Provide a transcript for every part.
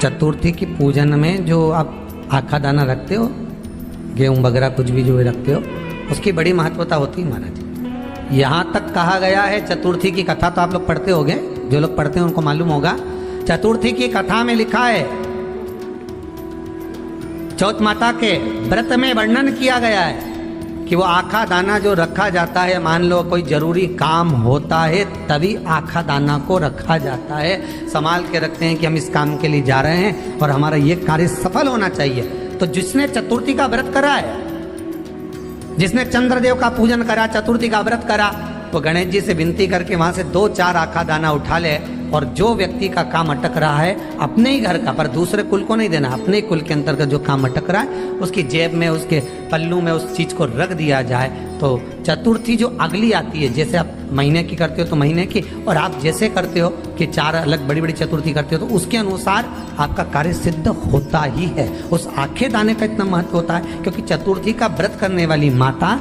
चतुर्थी की पूजन में जो आप आखा दाना रखते हो, गेहूं वगैरह कुछ भी जो रखते हो, उसकी बड़ी महत्वता होती है महाराज। यहाँ तक कहा गया है, चतुर्थी की कथा तो आप लोग पढ़ते होंगे, जो लोग पढ़ते हैं उनको मालूम होगा। चतुर्थी की कथा में लिखा है, चौथ माता के व्रत में वर्णन किया गया है कि वो आखा दाना जो रखा जाता है, मान लो कोई जरूरी काम होता है तभी आखा दाना को रखा जाता है, संभाल के रखते हैं कि हम इस काम के लिए जा रहे हैं और हमारा ये कार्य सफल होना चाहिए। तो जिसने चतुर्थी का व्रत करा है, जिसने चंद्रदेव का पूजन करा, चतुर्थी का व्रत करा, तो गणेश जी से विनती करके वहां से 2-4 आखा दाना उठा ले, और जो व्यक्ति का काम अटक रहा है अपने ही घर का, पर दूसरे कुल को नहीं देना, अपने ही कुल के अंतर्गत जो काम अटक रहा है उसकी जेब में, उसके पल्लू में उस चीज को रख दिया जाए। तो चतुर्थी जो अगली आती है, जैसे आप महीने की करते हो तो महीने की, और आप जैसे करते हो कि 4 अलग बड़ी बड़ी चतुर्थी करते हो, तो उसके अनुसार आपका कार्य सिद्ध होता ही है। उस आखे दाने का इतना महत्व होता है क्योंकि चतुर्थी का व्रत करने वाली माता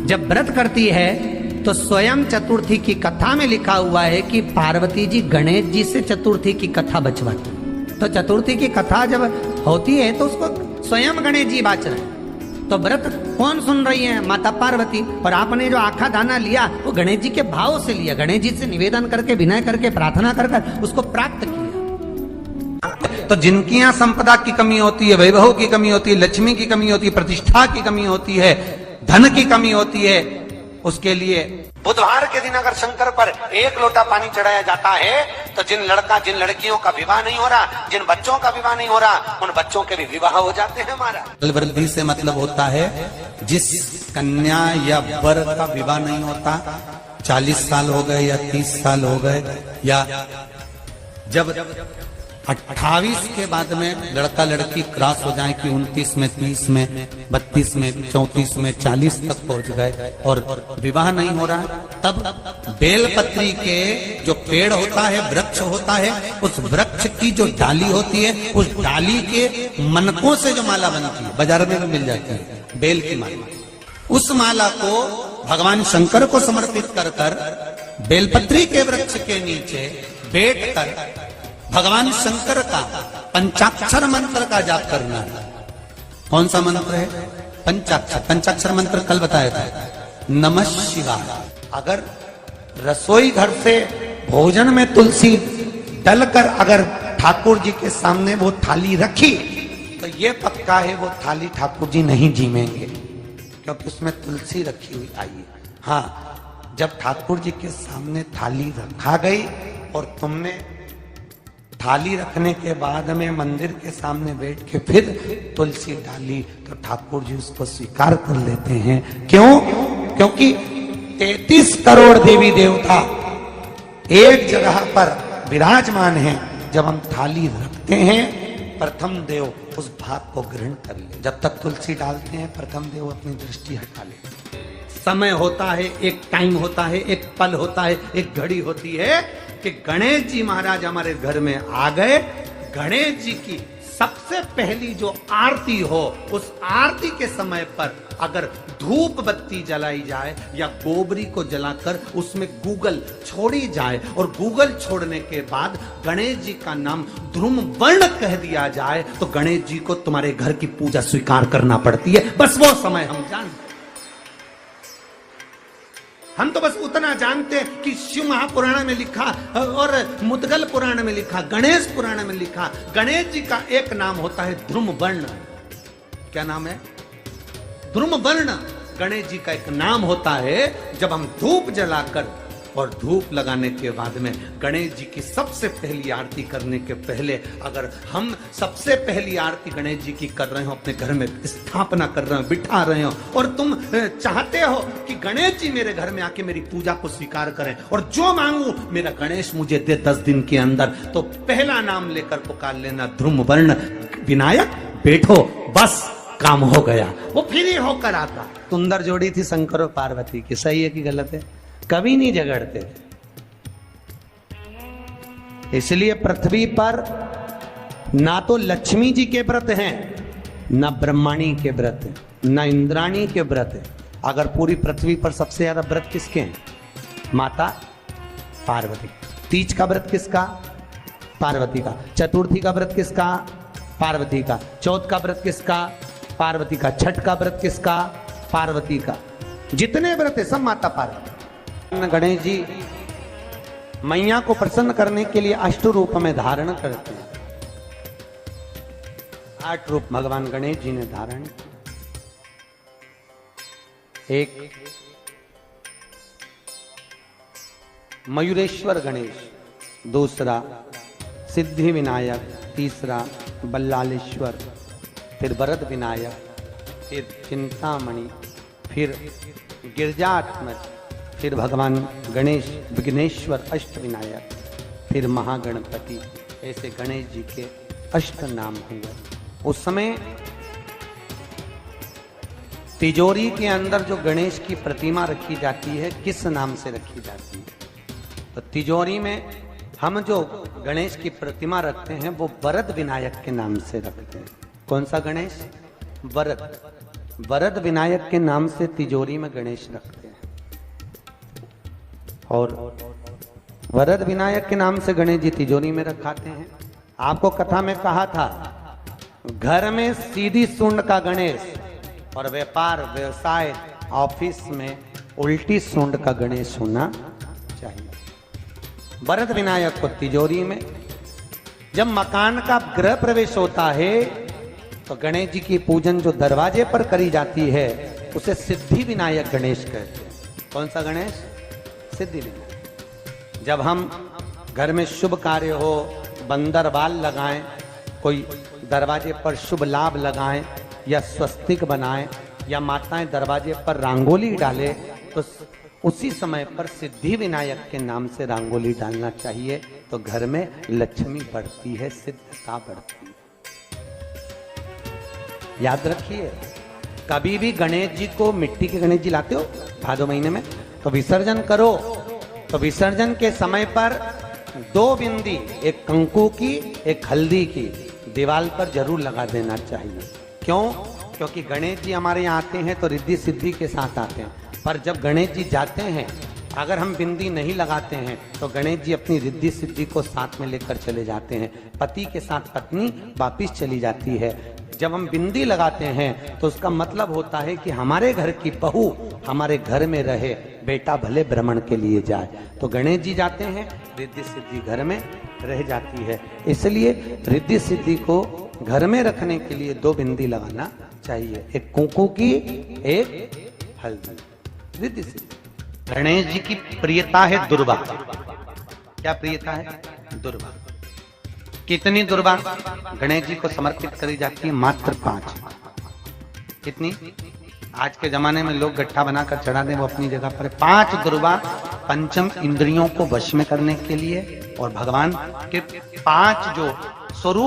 जब व्रत करती है तो स्वयं चतुर्थी की कथा में लिखा हुआ है कि पार्वती जी गणेश जी से चतुर्थी की कथा बचवाती। तो चतुर्थी की कथा जब होती है तो उसको स्वयं गणेश जी बाच रहे हैं। तो व्रत कौन सुन रही है? माता पार्वती। और आपने जो आखा दाना लिया वो गणेश जी के भाव से लिया, गणेश जी से निवेदन करके, विनय करके, प्रार्थना कर उसको प्राप्त किया। तो जिनकी यहाँ संपदा की कमी होती है, वैभव की कमी होती है, लक्ष्मी की कमी होती है, प्रतिष्ठा की कमी होती है, धन की कमी होती है, उसके लिए बुधवार के दिन अगर शंकर पर 1 लोटा पानी चढ़ाया जाता है तो जिन लड़कियों का विवाह नहीं हो रहा, जिन बच्चों का विवाह नहीं हो रहा, उन बच्चों के भी विवाह हो जाते हैं। हमारा वृद्धि से मतलब होता है जिस कन्या या वर का विवाह नहीं होता, 40 साल हो गए या 30 साल हो गए, या जब 28 के बाद में लड़का लड़की क्रॉस हो जाए कि 29 में, 30 में, 32 में, 34 में, 40 तक पहुंच गए और विवाह नहीं हो रहा, तब बेलपत्री के जो पेड़ होता है, वृक्ष होता है, उस वृक्ष की जो डाली होती है, उस डाली के मनकों से जो माला बनती है, बाजार में भी मिल जाती है बेल की माला, उस माला को भगवान शंकर को समर्पित कर कर बेलपत्री के वृक्ष के नीचे बैठ कर भगवान शंकर का पंचाक्षर मंत्र का जाप करना है। कौन सा मंत्र है? पंचाक्षर। पंचाक्षर मंत्र कल बताया था, नमः शिवाय। अगर रसोई घर से भोजन में तुलसी डलकर अगर ठाकुर जी के सामने वो थाली रखी तो ये पक्का है वो थाली ठाकुर जी नहीं जीमेंगे, क्योंकि उसमें तुलसी रखी हुई आई है। हाँ, जब ठाकुर जी के सामने थाली रखा गई और तुमने थाली रखने के बाद में मंदिर के सामने बैठ के फिर तुलसी डाली तो ठाकुर जी उसको स्वीकार कर लेते हैं। क्यों? क्योंकि 33 करोड़ देवी देवता एक जगह पर विराजमान हैं। जब हम थाली रखते हैं, प्रथम देव उस भाग को ग्रहण कर ले। जब तक तुलसी डालते हैं, प्रथम देव अपनी दृष्टि हटा ले। समय होता है, एक टाइम होता है, एक पल होता है, एक घड़ी होती है कि गणेश जी महाराज हमारे घर में आ गए। गणेश जी की सबसे पहली जो आरती हो, उस आरती के समय पर अगर धूप बत्ती जलाई जाए या गोबरी को जलाकर उसमें गूगल छोड़ी जाए और गूगल छोड़ने के बाद गणेश जी का नाम ध्रुम वर्ण कह दिया जाए तो गणेश जी को तुम्हारे घर की पूजा स्वीकार करना पड़ती है। बस वो समय हम जानते। हम तो बस उतना जानते हैं कि शिव महापुराण में लिखा और मुद्गल पुराण में लिखा, गणेश पुराण में लिखा, गणेश जी का एक नाम होता है ध्रुम वर्ण। क्या नाम है? ध्रुम वर्ण गणेश जी का एक नाम होता है। जब हम धूप जलाकर और धूप लगाने के बाद में गणेश जी की सबसे पहली आरती करने के पहले अगर हम सबसे पहली आरती गणेश जी की कर रहे हो, अपने घर में स्थापना कर रहे हो, बिठा रहे हो, और तुम चाहते हो कि गणेश जी मेरे घर में आके मेरी पूजा को स्वीकार करें और जो मांगू मेरा गणेश मुझे दे 10 दिन के अंदर, तो पहला नाम लेकर पुकार लेना ध्रुम वर्ण विनायक, बैठो, बस काम हो गया। वो फिर ही होकर आता। सुंदर जोड़ी थी शंकर और पार्वती की, सही है कि गलत है? कभी नहीं झगड़ते थे। इसलिए पृथ्वी पर ना तो लक्ष्मी जी के व्रत हैं, ना ब्रह्माणी के व्रत हैं, ना इंद्राणी के व्रत हैं। अगर पूरी पृथ्वी पर सबसे ज्यादा व्रत किसके हैं? माता पार्वती। तीज का व्रत किसका? पार्वती का। चतुर्थी का व्रत किसका? पार्वती का। चौथ का व्रत किसका? पार्वती का। छठ का व्रत किसका? पार्वती का। जितने व्रत है सब माता पार्वती। गणेश जी मैया को प्रसन्न करने के लिए अष्ट रूप में धारण करते हैं। 8 रूप भगवान गणेश जी ने धारण किए। एक मयूरेश्वर गणेश, दूसरा सिद्धि विनायक, तीसरा बल्लालेश्वर, फिर वरद विनायक, फिर चिंतामणि, फिर गिरजात्मज, फिर भगवान गणेश विघ्नेश्वर अष्ट विनायक, फिर महागणपति। ऐसे गणेश जी के अष्ट नाम हुए। उस समय तिजोरी के अंदर जो गणेश की प्रतिमा रखी जाती है किस नाम से रखी जाती है? तो तिजोरी में हम जो गणेश की प्रतिमा रखते हैं वो वरद विनायक के नाम से रखते हैं। कौन सा गणेश? वरद। वरद विनायक के नाम से तिजोरी में गणेश रखते हैं। और वरद विनायक के नाम से गणेश जी तिजोरी में रखाते हैं। आपको कथा में कहा था, घर में सीधी सूंड का गणेश और व्यापार व्यवसाय ऑफिस में उल्टी सूंड का गणेश होना चाहिए। वरद विनायक को तिजोरी में। जब मकान का गृह प्रवेश होता है तो गणेश जी की पूजन जो दरवाजे पर करी जाती है उसे सिद्धि विनायक गणेश कहते हैं। कौन सा गणेश? सिद्धि विनायक। जब हम घर में शुभ कार्य हो, बंदर बाल लगाएं, कोई दरवाजे पर शुभ लाभ लगाएं या स्वस्तिक बनाएं या माताएं दरवाजे पर रंगोली डालें तो उसी समय पर सिद्धि विनायक के नाम से रंगोली डालना चाहिए। तो घर में लक्ष्मी बढ़ती है, सिद्धता बढ़ती है। याद रखिए, कभी भी गणेश जी को, मिट्टी के गणेश जी लाते हो भादो महीने में, तो विसर्जन करो तो विसर्जन के समय पर 2 बिंदी, एक कंकु की एक हल्दी की, दीवार पर जरूर लगा देना चाहिए। क्यों? क्योंकि गणेश जी हमारे यहाँ आते हैं तो रिद्धि सिद्धि के साथ आते हैं। पर जब गणेश जी जाते हैं, अगर हम बिंदी नहीं लगाते हैं तो गणेश जी अपनी रिद्धि सिद्धि को साथ में लेकर चले जाते हैं। पति के साथ पत्नी वापिस चली जाती है। जब हम बिंदी लगाते हैं तो उसका मतलब होता है कि हमारे घर की बहू हमारे घर में रहे, बेटा भले भ्रमण के लिए जाए। तो गणेश जी जाते हैं, रिद्धि सिद्धि घर में रह जाती है। इसलिए रिद्धि सिद्धि को घर में रखने के लिए 2 बिंदी लगाना चाहिए, एक कुंकू की, एक हल्दी। रिद्धि सिद्धि। गणेश जी की प्रियता है दुर्वा। क्या प्रियता है? दुर्वा। कितनी दुर्वा गणेश जी को समर्पित करी जाती है? मात्र 5। कितनी? आज के जमाने में लोग गट्ठा बनाकर चढ़ा दें, वो अपनी जगह पर 5 दुर्वा पंचम इंद्रियों को वश में करने के लिए और भगवान के 5 जो स्वरूप